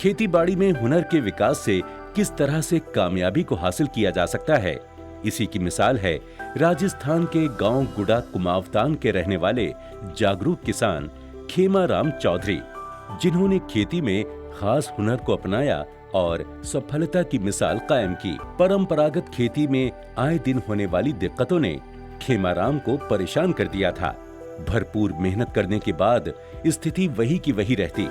खेती बाड़ी में हुनर के विकास से किस तरह से कामयाबी को हासिल किया जा सकता है, इसी की मिसाल है राजस्थान के गांव गुडा कुमावतान के रहने वाले जागरूक किसान खेमाराम चौधरी, जिन्होंने खेती में खास हुनर को अपनाया और सफलता की मिसाल कायम की। परंपरागत खेती में आए दिन होने वाली दिक्कतों ने खेमाराम को परेशान कर दिया था। भरपूर मेहनत करने के बाद स्थिति वही की वही रहती।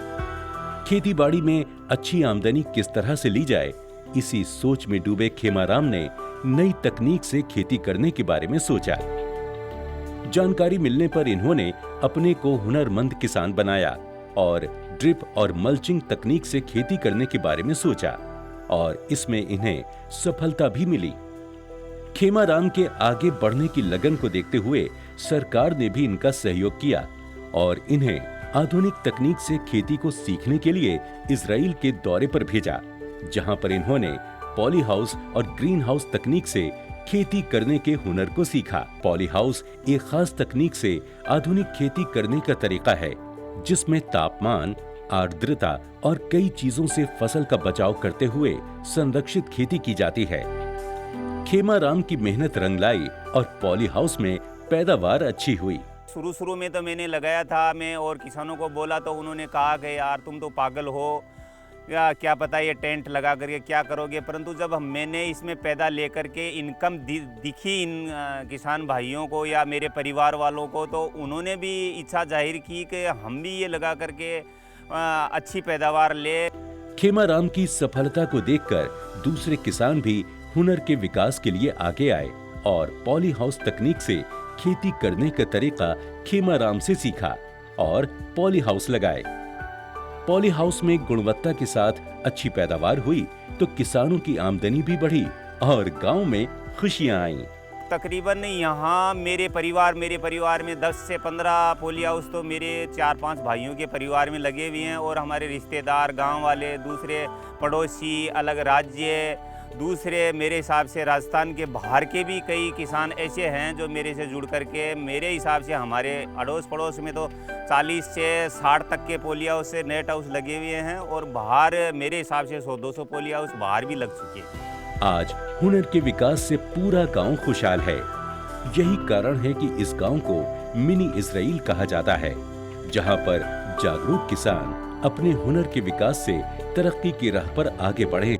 खेती बाड़ी में अच्छी आमदनी किस तरह से ली जाए, इसी सोच में डूबे खेमाराम ने नई तकनीक से खेती करने के बारे में सोचा। जानकारी मिलने पर इन्होंने अपने को हुनरमंद किसान बनाया और ड्रिप और मल्चिंग तकनीक से खेती करने के बारे में सोचा और इसमें इन्हें सफलता भी मिली। खेमाराम के आगे बढ़ने की लगन को देखते हुए सरकार ने भी इनका सहयोग किया और इन्हें आधुनिक तकनीक से खेती को सीखने के लिए इजराइल के दौरे पर भेजा, जहां पर इन्होंने पॉली हाउस और ग्रीन हाउस तकनीक से खेती करने के हुनर को सीखा। पॉली हाउस एक खास तकनीक से आधुनिक खेती करने का तरीका है, जिसमें तापमान, आर्द्रता और कई चीजों से फसल का बचाव करते हुए संरक्षित खेती की जाती है। खेमाराम की मेहनत रंग लाई और पॉली हाउस में पैदावार अच्छी हुई। शुरू में तो मैंने लगाया था, मैं और किसानों को बोला तो उन्होंने कहा कि यार तुम तो पागल हो, या क्या पता ये टेंट लगा करके क्या करोगे। परंतु जब मैंने इसमें पैदा लेकर के इनकम दिखी इन किसान भाइयों को या मेरे परिवार वालों को, तो उन्होंने भी इच्छा जाहिर की कि हम भी ये लगा करके अच्छी पैदावार ले। खेमाराम की सफलता को देखकर दूसरे किसान भी हुनर के विकास के लिए आगे आए और पॉली हाउस तकनीक से खेती करने का तरीका खेमाराम से सीखा और पॉली हाउस लगाए। पॉली हाउस में गुणवत्ता के साथ अच्छी पैदावार हुई तो किसानों की आमदनी भी बढ़ी और गांव में खुशियां आईं। तकरीबन यहाँ मेरे परिवार में 10 से 15 पॉली हाउस तो मेरे 4-5 भाइयों के परिवार में लगे हुए हैं और हमारे रिश्तेदार, गांव वाले, दूसरे पड़ोसी, अलग राज्य, दूसरे मेरे हिसाब से राजस्थान के बाहर के भी कई किसान ऐसे हैं जो मेरे से जुड़ करके, मेरे हिसाब से हमारे अड़ोस पड़ोस में तो 40 से 60 तक के पॉली हाउस से नेट हाउस लगे हुए हैं और बाहर मेरे हिसाब से 100-200 पॉली हाउस बाहर भी लग चुके हैं। आज हुनर के विकास से पूरा गांव खुशहाल है। यही कारण है कि इस गांव को मिनी इजराइल कहा जाता है, जहां पर जागरूक किसान अपने हुनर के विकास से तरक्की की राह पर आगे बढ़े।